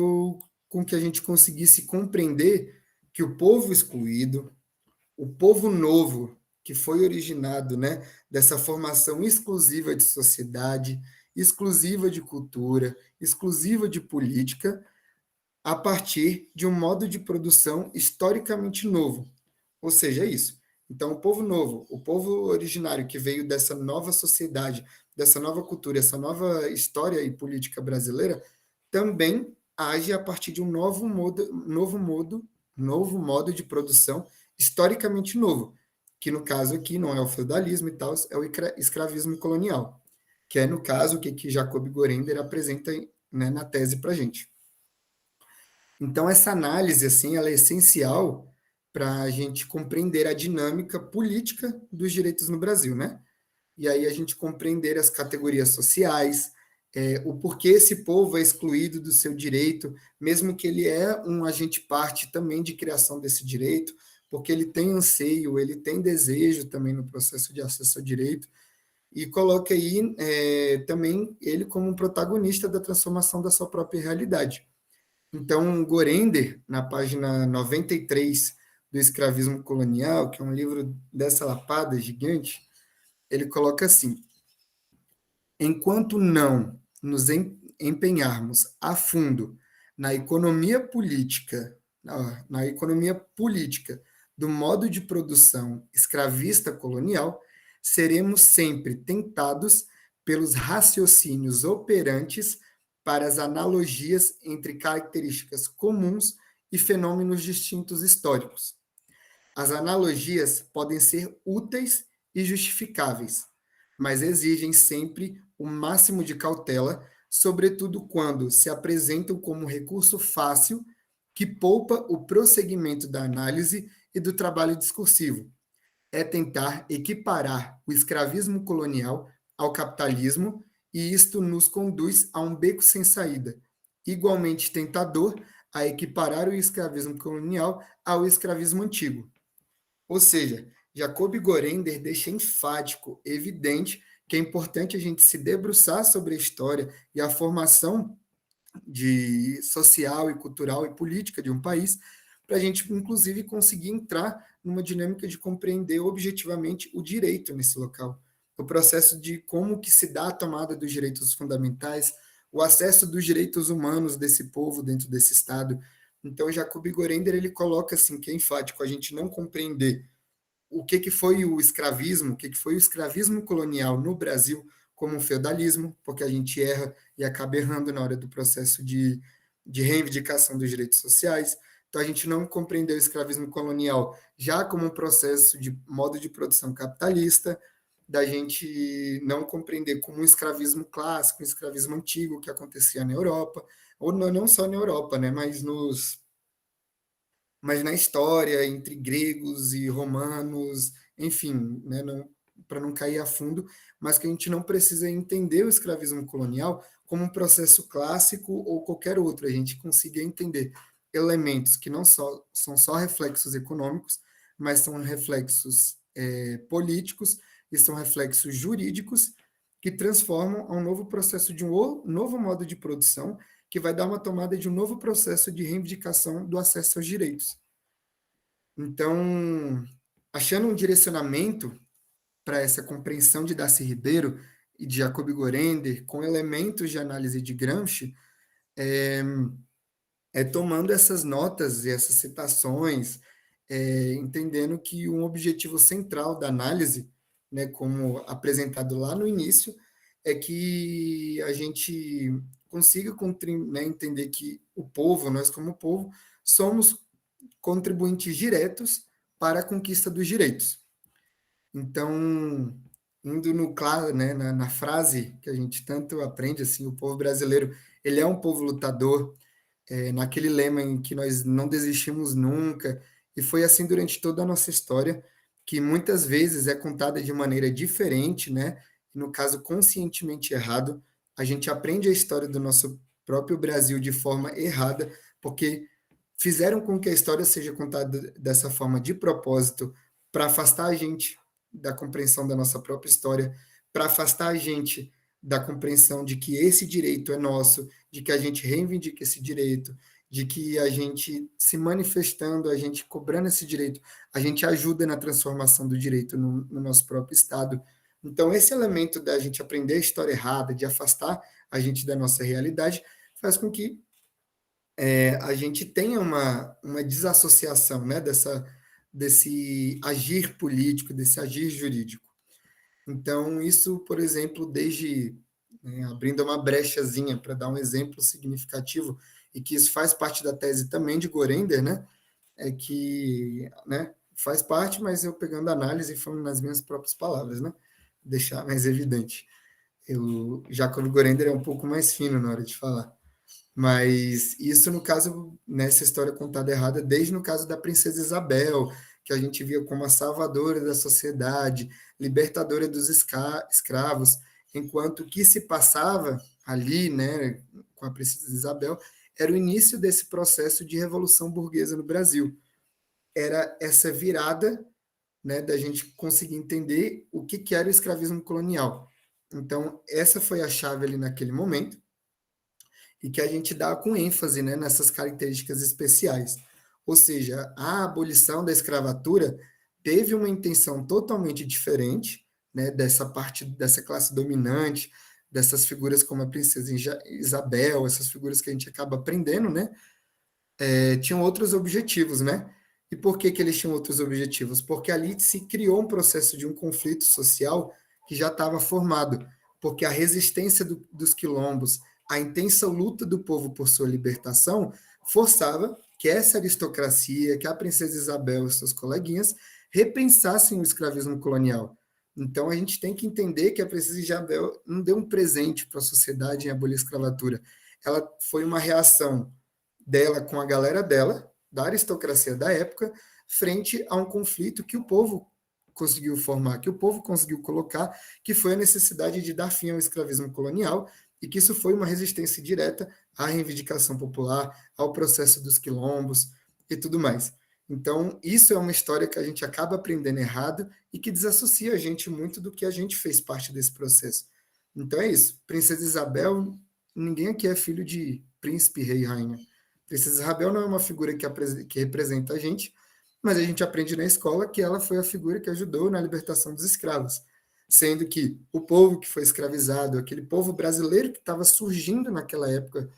a gente conseguisse compreender que o povo excluído, o povo novo, que foi originado, né, dessa formação exclusiva de sociedade, exclusiva de cultura, exclusiva de política, a partir de um modo de produção historicamente novo. Ou seja, é isso. Então, o povo novo, o povo originário que veio dessa nova sociedade, dessa nova cultura, essa nova história e política brasileira, também age a partir de um novo modo de produção historicamente novo, que no caso aqui não é o feudalismo e tal, é o escravismo colonial, que é, no caso, o que Jacob Gorender apresenta, né, na tese para a gente. Então, essa análise, assim, ela é essencial para a gente compreender a dinâmica política dos direitos no Brasil, né? E aí a gente compreender as categorias sociais, o porquê esse povo é excluído do seu direito, mesmo que ele é um agente parte também de criação desse direito, porque ele tem anseio, ele tem desejo também no processo de acesso ao direito, e coloca aí também ele como um protagonista da transformação da sua própria realidade. Então, Gorender, na página 93 do Escravismo Colonial, que é um livro dessa lapada gigante, ele coloca assim: enquanto não nos empenharmos a fundo na economia política, na economia política do modo de produção escravista colonial, seremos sempre tentados pelos raciocínios operantes para as analogias entre características comuns e fenômenos distintos históricos. As analogias podem ser úteis e justificáveis, mas exigem sempre o máximo de cautela, sobretudo quando se apresentam como recurso fácil que poupa o prosseguimento da análise e do trabalho discursivo. É tentar equiparar o escravismo colonial ao capitalismo, e isto nos conduz a um beco sem saída, igualmente tentador a equiparar o escravismo colonial ao escravismo antigo. Ou seja, Jacob Gorender deixa enfático, evidente, que é importante a gente se debruçar sobre a história e a formação social e cultural e política de um país, para a gente, inclusive, conseguir entrar numa dinâmica de compreender objetivamente o direito nesse local, o processo de como que se dá a tomada dos direitos fundamentais, o acesso dos direitos humanos desse povo dentro desse Estado. Então, Jacob Gorender, ele coloca assim, que é enfático, a gente não compreender o que foi o escravismo, o que foi o escravismo colonial no Brasil como um feudalismo, porque a gente erra e acaba errando na hora do processo de reivindicação dos direitos sociais. Então, a gente não compreendeu o escravismo colonial já como um processo de modo de produção capitalista, da gente não compreender como um escravismo clássico, um escravismo antigo que acontecia na Europa, ou não só na Europa, né, mas na história entre gregos e romanos, enfim, né, para não cair a fundo, mas que a gente não precisa entender o escravismo colonial como um processo clássico ou qualquer outro, a gente consiga entender elementos que não são só reflexos econômicos, mas são reflexos políticos e são reflexos jurídicos que transformam a um novo processo de um novo modo de produção que vai dar uma tomada de um novo processo de reivindicação do acesso aos direitos. Então, achando um direcionamento para essa compreensão de Darcy Ribeiro e de Jacob Gorender, com elementos de análise de Gramsci, tomando essas notas e essas citações, entendendo que um objetivo central da análise, né, como apresentado lá no início, é que a gente consiga né, entender que o povo, nós como povo, somos contribuintes diretos para a conquista dos direitos. Então, indo no claro, né, na frase que a gente tanto aprende, assim, o povo brasileiro, ele é um povo lutador, naquele lema em que nós não desistimos nunca, e foi assim durante toda a nossa história, que muitas vezes é contada de maneira diferente, né, e no caso conscientemente errado, a gente aprende a história do nosso próprio Brasil de forma errada, porque fizeram com que a história seja contada dessa forma de propósito, para afastar a gente da compreensão da nossa própria história, para afastar a gente da compreensão de que esse direito é nosso, de que a gente reivindica esse direito, de que a gente se manifestando, a gente cobrando esse direito, a gente ajuda na transformação do direito no nosso próprio Estado. Então, esse elemento da gente aprender a história errada, de afastar a gente da nossa realidade, faz com que a gente tenha uma desassociação, né, desse agir político, desse agir jurídico. Então, isso, por exemplo, desde, né, abrindo uma brechazinha para dar um exemplo significativo, e que isso faz parte da tese também de Gorender, né, é que, né, faz parte, mas eu pegando a análise e falando nas minhas próprias palavras, né, deixar mais evidente. Jacob Gorender é um pouco mais fino na hora de falar. Mas isso, no caso, nessa história contada errada, desde no caso da princesa Isabel, que a gente via como a salvadora da sociedade, libertadora dos escravos, enquanto o que se passava ali, né, com a princesa Isabel, era o início desse processo de revolução burguesa no Brasil. Era essa virada, né, da gente conseguir entender o que era o escravismo colonial. Então, essa foi a chave ali naquele momento, e que a gente dá com ênfase, né, nessas características especiais. Ou seja, a abolição da escravatura teve uma intenção totalmente diferente, né, dessa parte, dessa classe dominante, dessas figuras como a princesa Isabel, essas figuras que a gente acaba aprendendo, né, tinham outros objetivos, né? E por que eles tinham outros objetivos? Porque ali se criou um processo de um conflito social que já estava formado, porque a resistência dos quilombos, a intensa luta do povo por sua libertação forçava que essa aristocracia, que a princesa Isabel e seus coleguinhas repensassem o escravismo colonial. Então, a gente tem que entender que a princesa Isabel não deu um presente para a sociedade em abolir a escravatura. Ela foi uma reação dela com a galera dela, da aristocracia da época, frente a um conflito que o povo conseguiu formar, que o povo conseguiu colocar, que foi a necessidade de dar fim ao escravismo colonial, e que isso foi uma resistência direta à reivindicação popular, ao processo dos quilombos e tudo mais. Então, isso é uma história que a gente acaba aprendendo errado e que desassocia a gente muito do que a gente fez parte desse processo. Então é isso. Princesa Isabel, ninguém aqui é filho de príncipe, rei, rainha. Princesa Isabel não é uma figura que representa a gente, mas a gente aprende na escola que ela foi a figura que ajudou na libertação dos escravos, sendo que o povo que foi escravizado, aquele povo brasileiro que estava surgindo naquela época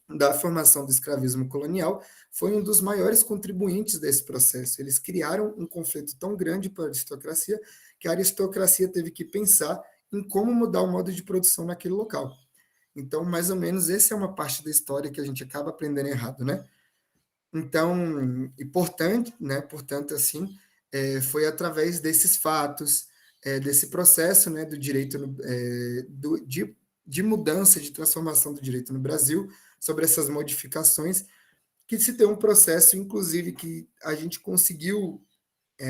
da formação do escravismo colonial, foi um dos maiores contribuintes desse processo. Eles criaram um conflito tão grande para a aristocracia que a aristocracia teve que pensar em como mudar o modo de produção naquele local. Então, mais ou menos, essa é uma parte da história que a gente acaba aprendendo errado, né? Então, importante, né? Portanto, assim, foi através desses fatos, desse processo, né, do direito, de mudança, de transformação do direito no Brasil, sobre essas modificações, que se tem um processo, inclusive, que a gente conseguiu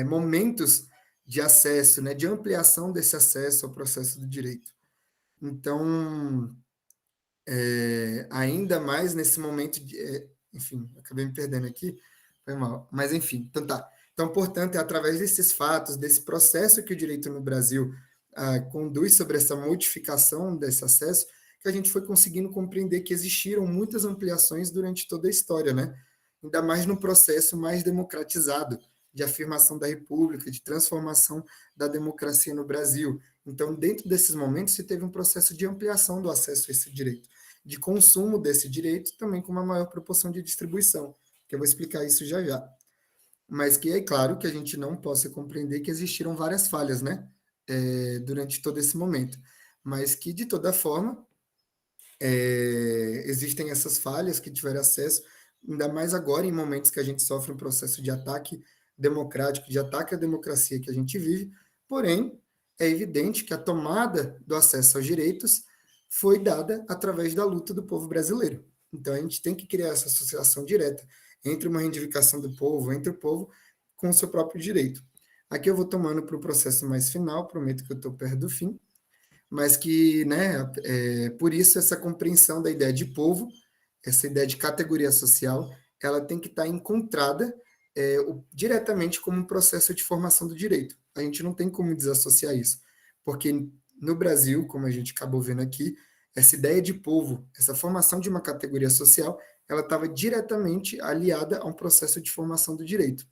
momentos de acesso, né, de ampliação desse acesso ao processo do direito. Então, ainda mais nesse momento de... enfim, acabei me perdendo aqui, foi mal. Mas, enfim, então tá. Então, portanto, é através desses fatos, desse processo que o direito no Brasil conduz sobre essa modificação desse acesso, que a gente foi conseguindo compreender que existiram muitas ampliações durante toda a história, né? Ainda mais no processo mais democratizado de afirmação da República, de transformação da democracia no Brasil. Então, dentro desses momentos, se teve um processo de ampliação do acesso a esse direito, de consumo desse direito, também com uma maior proporção de distribuição, que eu vou explicar isso já já. Mas que é claro que a gente não possa compreender que existiram várias falhas, né, durante todo esse momento, mas que, de toda forma, existem essas falhas que tiveram acesso, ainda mais agora, em momentos que a gente sofre um processo de ataque democrático, de ataque à democracia que a gente vive, porém, é evidente que a tomada do acesso aos direitos foi dada através da luta do povo brasileiro. Então, a gente tem que criar essa associação direta entre uma reivindicação do povo, entre o povo, com o seu próprio direito. Aqui eu vou tomando para o processo mais final, prometo que eu estou perto do fim, mas que, né, por isso essa compreensão da ideia de povo, essa ideia de categoria social, ela tem que estar encontrada diretamente como um processo de formação do direito. A gente não tem como desassociar isso, porque no Brasil, como a gente acabou vendo aqui, essa ideia de povo, essa formação de uma categoria social, ela estava diretamente aliada a um processo de formação do direito.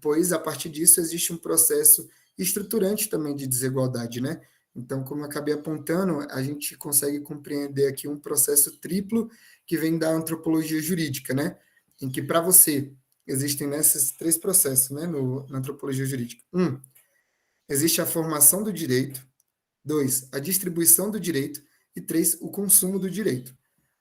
Pois, a partir disso, existe um processo estruturante também de desigualdade, né? Então, como eu acabei apontando, a gente consegue compreender aqui um processo triplo que vem da antropologia jurídica, né? Em que, para você, existem esses três processos, né, na antropologia jurídica. Existe a formação do direito. 2, a distribuição do direito. E 3, o consumo do direito.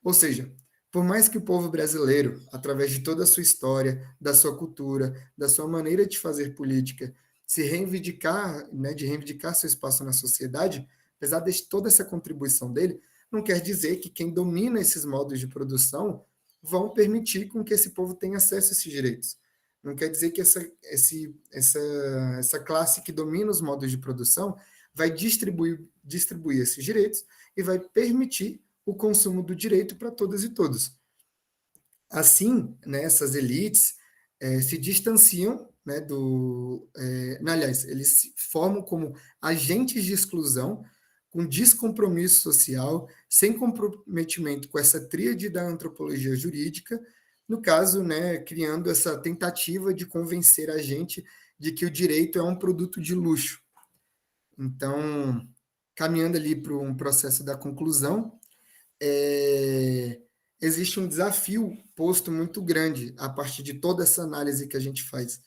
Ou seja, por mais que o povo brasileiro, através de toda a sua história, da sua cultura, da sua maneira de fazer política, se reivindicar, né, de reivindicar seu espaço na sociedade, apesar de toda essa contribuição dele, não quer dizer que quem domina esses modos de produção vão permitir com que esse povo tenha acesso a esses direitos. Não quer dizer que essa classe que domina os modos de produção vai distribuir esses direitos e vai permitir o consumo do direito para todas e todos. Assim, né, essas elites se distanciam, né, aliás, eles se formam como agentes de exclusão, com descompromisso social, sem comprometimento com essa tríade da antropologia jurídica, no caso, né, criando essa tentativa de convencer a gente de que o direito é um produto de luxo. Então, caminhando ali para um processo da conclusão, existe um desafio posto muito grande a partir de toda essa análise que a gente faz,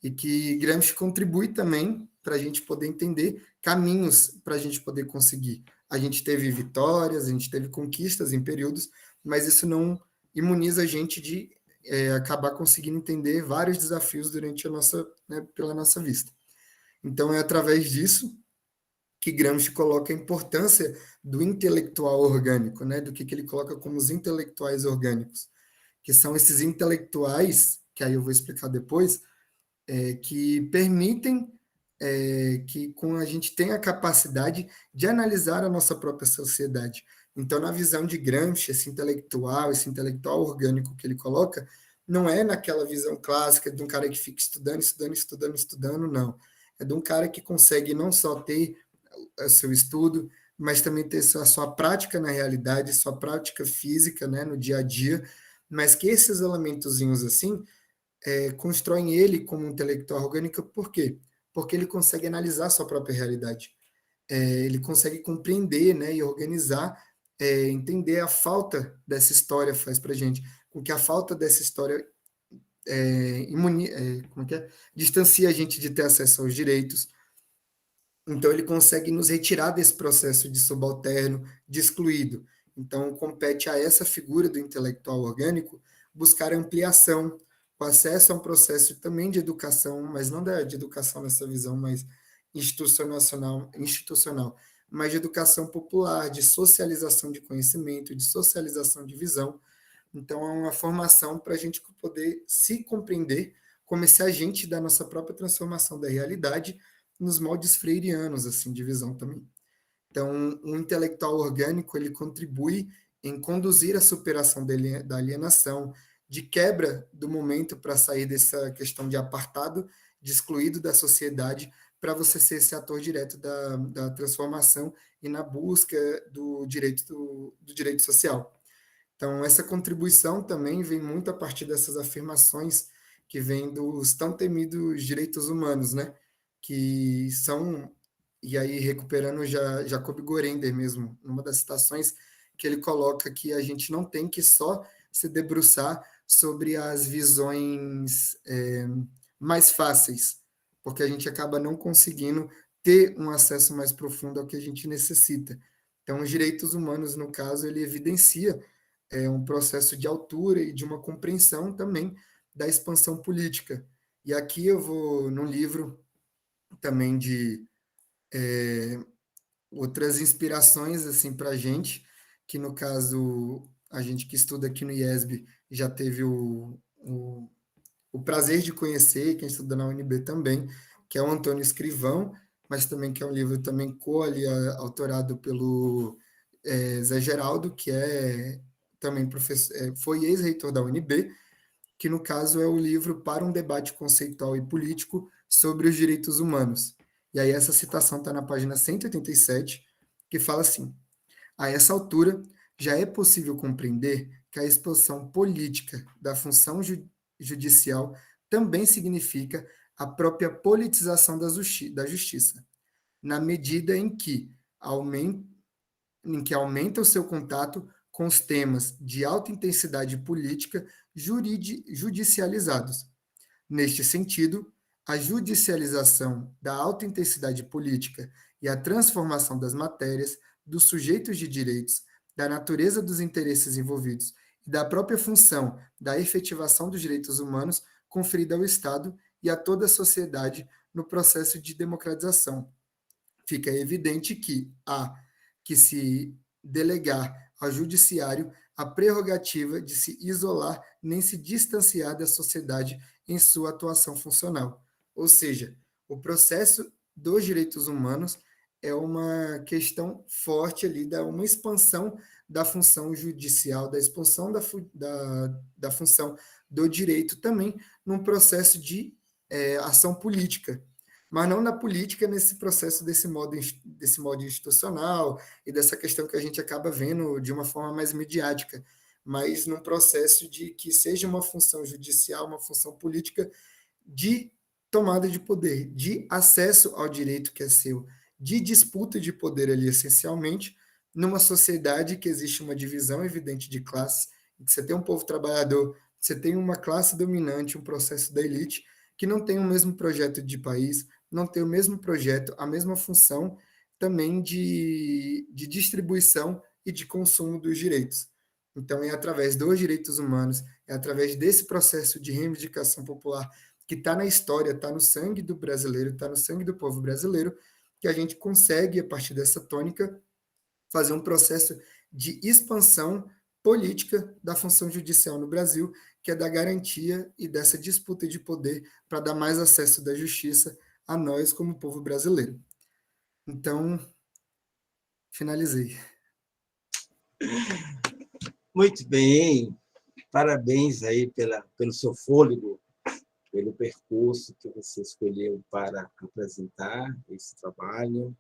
e que Gramsci contribui também para a gente poder entender caminhos para a gente poder conseguir A gente teve vitórias, a gente teve conquistas em períodos, mas isso não imuniza a gente de acabar conseguindo entender vários desafios durante a nossa, né, pela nossa vista. Então, é através disso que Gramsci coloca a importância do intelectual orgânico, né, do que ele coloca como os intelectuais orgânicos, que são esses intelectuais, que aí eu vou explicar depois, que permitem que com a gente tenha a capacidade de analisar a nossa própria sociedade. Então, na visão de Gramsci, esse intelectual orgânico que ele coloca, não é naquela visão clássica de um cara que fica estudando, estudando, estudando, estudando, não. É de um cara que consegue não só ter o seu estudo, mas também ter a sua prática na realidade, sua prática física, né, no dia a dia, mas que esses elementozinhos assim constroem ele como um intelectual orgânico, por quê? Porque ele consegue analisar a sua própria realidade. Ele consegue compreender, né, e organizar, entender a falta dessa história faz para a gente, com que a falta dessa história como é que é? Distancia a gente de ter acesso aos direitos. Então, ele consegue nos retirar desse processo de subalterno, de excluído. Então, compete a essa figura do intelectual orgânico buscar ampliação, o acesso a um processo também de educação, mas não de educação nessa visão mais institucional, mas de educação popular, de socialização de conhecimento, de socialização de visão. Então, é uma formação para a gente poder se compreender como esse agente da nossa própria transformação da realidade nos moldes freirianos, assim, de visão também. Então, um intelectual orgânico, ele contribui em conduzir a superação da alienação, de quebra do momento para sair dessa questão de apartado, de excluído da sociedade, para você ser esse ator direto da transformação e na busca do direito social. Então, essa contribuição também vem muito a partir dessas afirmações que vêm dos tão temidos direitos humanos, né? Que são, e aí recuperando já Jacob Gorender mesmo, numa das citações que ele coloca que a gente não tem que só se debruçar sobre as visões mais fáceis, porque a gente acaba não conseguindo ter um acesso mais profundo ao que a gente necessita. Então, os direitos humanos, no caso, ele evidencia um processo de altura e de uma compreensão também da expansão política. E aqui eu vou num livro também de outras inspirações assim para a gente, que no caso a gente que estuda aqui no IESB já teve o prazer de conhecer, quem estuda na UNB também, que é o Antônio Escrivão, mas também que é um livro também autorado pelo Zé Geraldo, que é também professor, foi ex-reitor da UNB, que no caso é o livro Para um Debate Conceitual e Político sobre os Direitos Humanos. E aí essa citação está na página 187, que fala assim: a essa altura, já é possível compreender que a expansão política da função judicial também significa a própria politização da justiça, na medida em que aumenta o seu contato com os temas de alta intensidade política judicializados. Neste sentido, a judicialização da alta intensidade política e a transformação das matérias, dos sujeitos de direitos, da natureza dos interesses envolvidos e da própria função da efetivação dos direitos humanos conferida ao Estado e a toda a sociedade no processo de democratização. Fica evidente que há que se delegar ao judiciário a prerrogativa de se isolar nem se distanciar da sociedade em sua atuação funcional. Ou seja, o processo dos direitos humanos é uma questão forte ali, da uma expansão da função judicial, da expansão da função do direito também num processo de ação política, mas não na política nesse processo desse modo institucional e dessa questão que a gente acaba vendo de uma forma mais midiática, mas num processo de que seja uma função judicial, uma função política de tomada de poder, de acesso ao direito que é seu, de disputa de poder ali, essencialmente, numa sociedade que existe uma divisão evidente de classes, em que você tem um povo trabalhador, você tem uma classe dominante, um processo da elite, que não tem o mesmo projeto de país, não tem o mesmo projeto, a mesma função, também de distribuição e de consumo dos direitos. Então, é através dos direitos humanos, é através desse processo de reivindicação popular que está na história, está no sangue do brasileiro, está no sangue do povo brasileiro, que a gente consegue, a partir dessa tônica, fazer um processo de expansão política da função judicial no Brasil, que é da garantia e dessa disputa de poder para dar mais acesso da justiça a nós como povo brasileiro. Então, finalizei. Muito bem, parabéns aí pelo seu fôlego, pelo percurso que você escolheu para apresentar esse trabalho.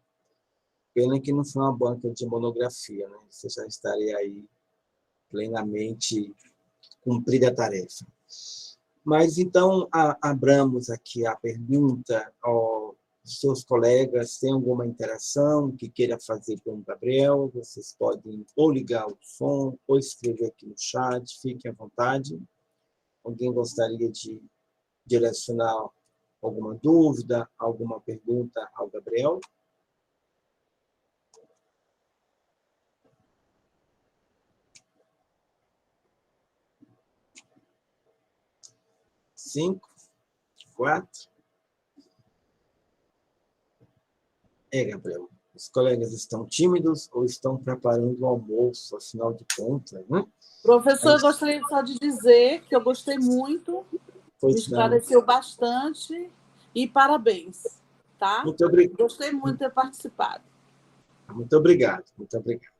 Pena que não foi uma banca de monografia, né? Você já estaria aí plenamente cumprida a tarefa. Mas, então, abramos aqui a pergunta aos seus colegas. Tem alguma interação que queira fazer com o Gabriel? Vocês podem ou ligar o som, ou escrever aqui no chat, fiquem à vontade. Alguém gostaria de direcionar alguma dúvida, alguma pergunta ao Gabriel? Cinco, quatro. Gabriel, os colegas estão tímidos ou estão preparando o almoço, afinal de contas, né? Professor, eu gostaria só de dizer que eu gostei muito, me esclareceu bastante e parabéns, tá? Muito obrigado. Gostei muito de ter participado. Muito obrigado, muito obrigado.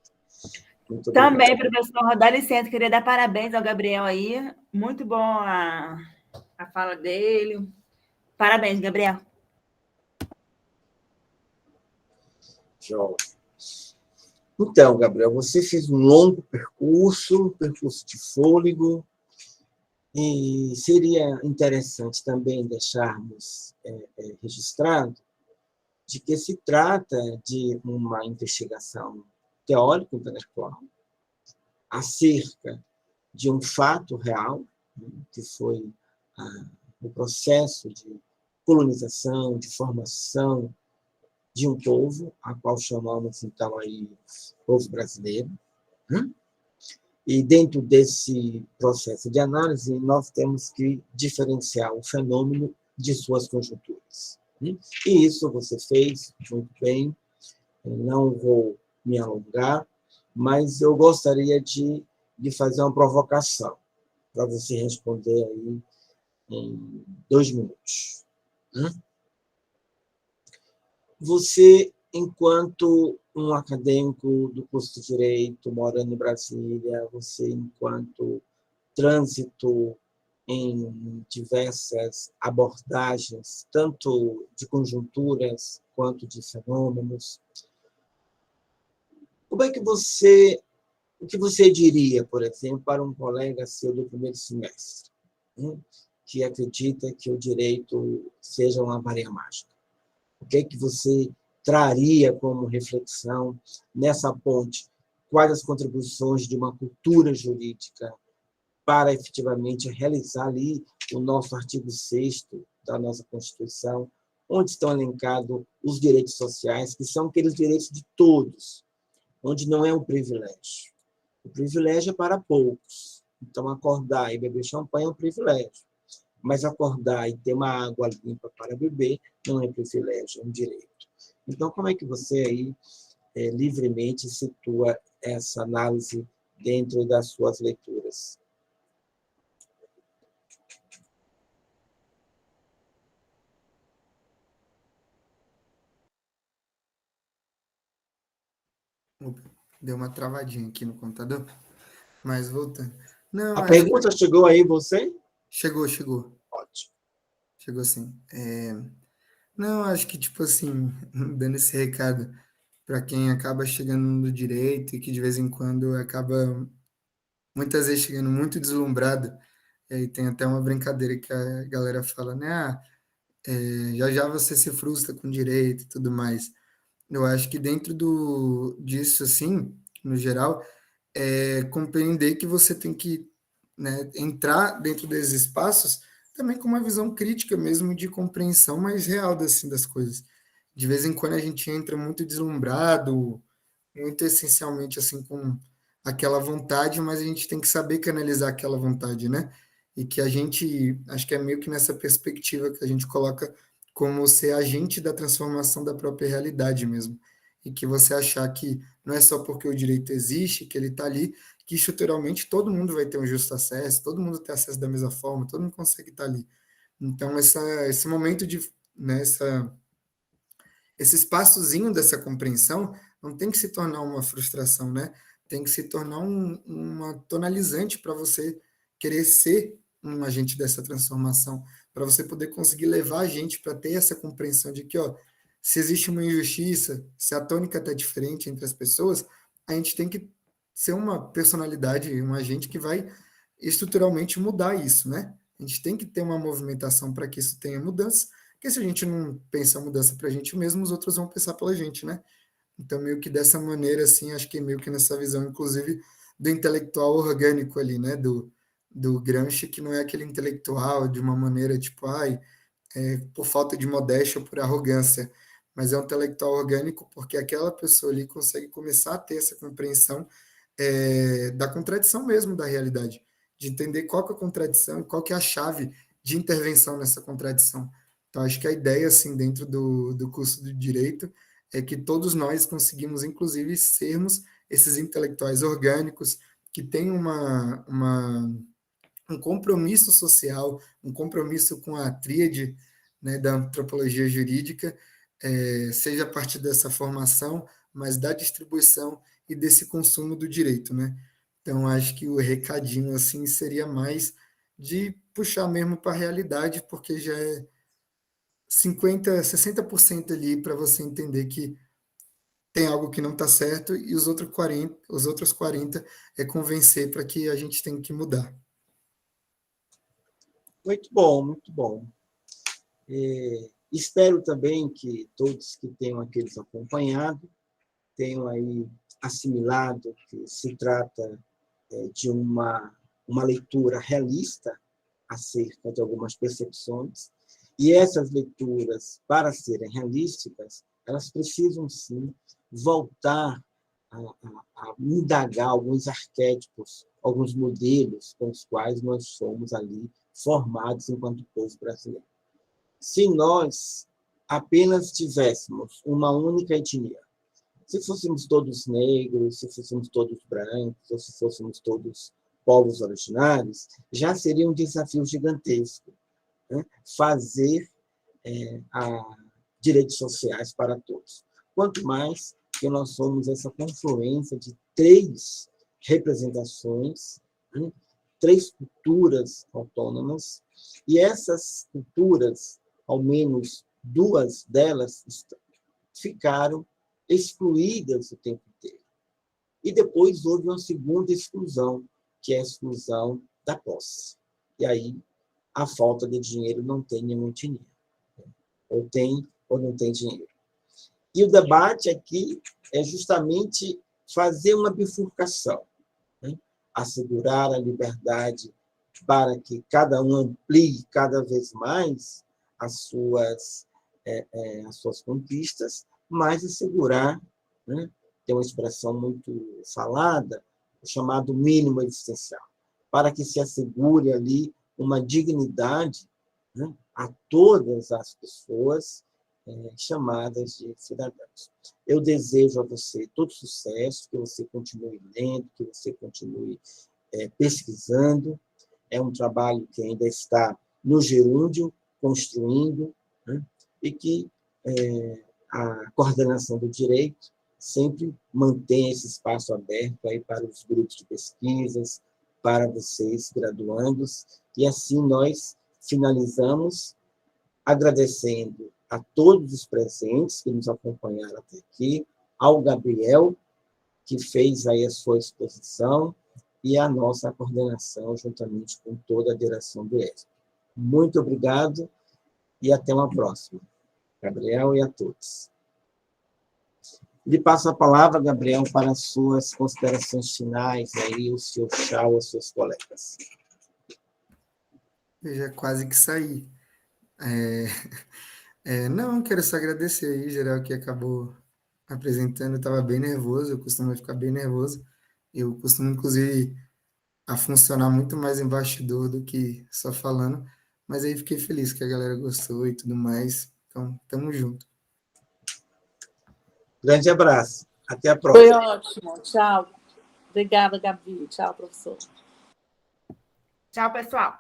Muito obrigado. Também, professor, dá licença, queria dar parabéns ao Gabriel aí. Muito bom a fala dele. Parabéns, Gabriel. Joia. Então, Gabriel, você fez um longo percurso de fôlego, e seria interessante também deixarmos registrado de que se trata de uma investigação teórico-intelectual acerca de um fato real, né, que foi o processo de colonização, de formação de um povo, a qual chamamos, então, aí, povo brasileiro. E, dentro desse processo de análise, nós temos que diferenciar o fenômeno de suas conjunturas. E isso você fez muito bem, não vou me alongar, mas eu gostaria de fazer uma provocação para você responder aí em 2 minutos. Você, enquanto um acadêmico do curso de Direito, morando em Brasília, você, enquanto trânsito em diversas abordagens, tanto de conjunturas quanto de fenômenos, como é que o que você diria, por exemplo, para um colega seu do primeiro semestre, que acredita que o direito seja uma varinha mágica? O que é que você traria como reflexão nessa ponte? Quais as contribuições de uma cultura jurídica para, efetivamente, realizar ali o nosso artigo 6º da nossa Constituição, onde estão elencados os direitos sociais, que são aqueles direitos de todos, onde não é um privilégio. O privilégio é para poucos. Então, acordar e beber champanhe é um privilégio. Mas acordar e ter uma água limpa para beber não é privilégio, é um direito. Então, como é que você aí livremente situa essa análise dentro das suas leituras? Deu uma travadinha aqui no computador, mas voltando. Não, a pergunta chegou aí, você? Chegou. Ótimo. Chegou sim. Não, acho que, tipo assim, dando esse recado para quem acaba chegando no direito e que de vez em quando acaba, muitas vezes, chegando muito deslumbrado, e tem até uma brincadeira que a galera fala, né? Já já você se frustra com direito e tudo mais. Eu acho que dentro disso, assim, no geral, compreender que você tem que, né, entrar dentro desses espaços também com uma visão crítica mesmo de compreensão mais real das coisas. de vez em quando a gente entra muito deslumbrado, muito essencialmente assim com aquela vontade, mas a gente tem que saber canalizar aquela vontade, né? E que a gente, acho que é meio que nessa perspectiva que a gente coloca como ser agente da transformação da própria realidade mesmo. E que você achar que não é só porque o direito existe, que ele está ali, que estruturalmente todo mundo vai ter um justo acesso, todo mundo tem acesso da mesma forma, todo mundo consegue estar ali. Então, esse momento de, né, esse espaçozinho dessa compreensão não tem que se tornar uma frustração, né? Tem que se tornar uma tonalizante para você querer ser um agente dessa transformação, para você poder conseguir levar a gente para ter essa compreensão de que, ó, se existe uma injustiça, se a tônica está diferente entre as pessoas, a gente tem que ser uma personalidade, um agente que vai estruturalmente mudar isso, né? A gente tem que ter uma movimentação para que isso tenha mudança, porque se a gente não pensa a mudança para a gente mesmo, os outros vão pensar pela gente, né? Então, meio que dessa maneira, assim, acho que meio que nessa visão, inclusive, do intelectual orgânico ali, né? Do Gramsci, que não é aquele intelectual de uma maneira tipo, ai, por falta de modéstia ou por arrogância, mas é um intelectual orgânico porque aquela pessoa ali consegue começar a ter essa compreensão da contradição mesmo da realidade, de entender qual que é a contradição e qual que é a chave de intervenção nessa contradição. Então, acho que a ideia, assim, dentro do curso do Direito, é que todos nós conseguimos, inclusive, sermos esses intelectuais orgânicos que têm um compromisso social, um compromisso com a tríade, né, da antropologia jurídica, seja a partir dessa formação, mas da distribuição e desse consumo do direito, né? Então, acho que o recadinho, assim, seria mais de puxar mesmo para a realidade, porque já é 50, 60% ali para você entender que tem algo que não está certo e os outros 40 é convencer para que a gente tem que mudar. Muito bom, muito bom. Espero também que todos que tenham aqui nos acompanhado tenham aí assimilado que se trata de uma leitura realista acerca de algumas percepções, e essas leituras, para serem realísticas, elas precisam, sim, voltar a indagar alguns arquétipos, alguns modelos com os quais nós somos ali formados enquanto povo brasileiro. Se nós apenas tivéssemos uma única etnia, se fôssemos todos negros, se fôssemos todos brancos, ou se fôssemos todos povos originários, já seria um desafio gigantesco, né? Fazer direitos sociais para todos. Quanto mais que nós somos essa confluência de 3 representações, né? 3 culturas autônomas, e essas culturas, ao menos 2 delas, ficaram excluídas o tempo inteiro. E depois houve uma segunda exclusão, que é a exclusão da posse. E aí a falta de dinheiro não tem nenhuma etnia. Ou tem ou não tem dinheiro. E o debate aqui é justamente fazer uma bifurcação, né? Assegurar a liberdade para que cada um amplie cada vez mais as suas conquistas, mas assegurar, né? Tem uma expressão muito falada, o chamado mínimo existencial, para que se assegure ali uma dignidade, né, a todas as pessoas chamadas de cidadãos. Eu desejo a você todo sucesso, que você continue lendo, que você continue pesquisando. É um trabalho que ainda está no gerúndio, construindo, né, e que a coordenação do direito sempre mantém esse espaço aberto aí para os grupos de pesquisas, para vocês, graduandos, e assim nós finalizamos agradecendo a todos os presentes que nos acompanharam até aqui, ao Gabriel, que fez aí a sua exposição, e a nossa coordenação, juntamente com toda a direção do ESP. Muito obrigado e até uma próxima. Gabriel e a todos. Lhe passo a palavra, Gabriel, para as suas considerações finais, aí, o seu tchau aos seus colegas. Eu já quase que saí. Não, quero só agradecer aí, geral, que acabou apresentando. Eu estava bem nervoso, eu costumo ficar bem nervoso. Eu costumo, inclusive, a funcionar muito mais em bastidor do que só falando. Mas aí fiquei feliz que a galera gostou e tudo mais. Então, tamo junto. Grande abraço. Até a Foi próxima. ótimo. Tchau. Obrigada, Gabi. Tchau, professor. Tchau, pessoal.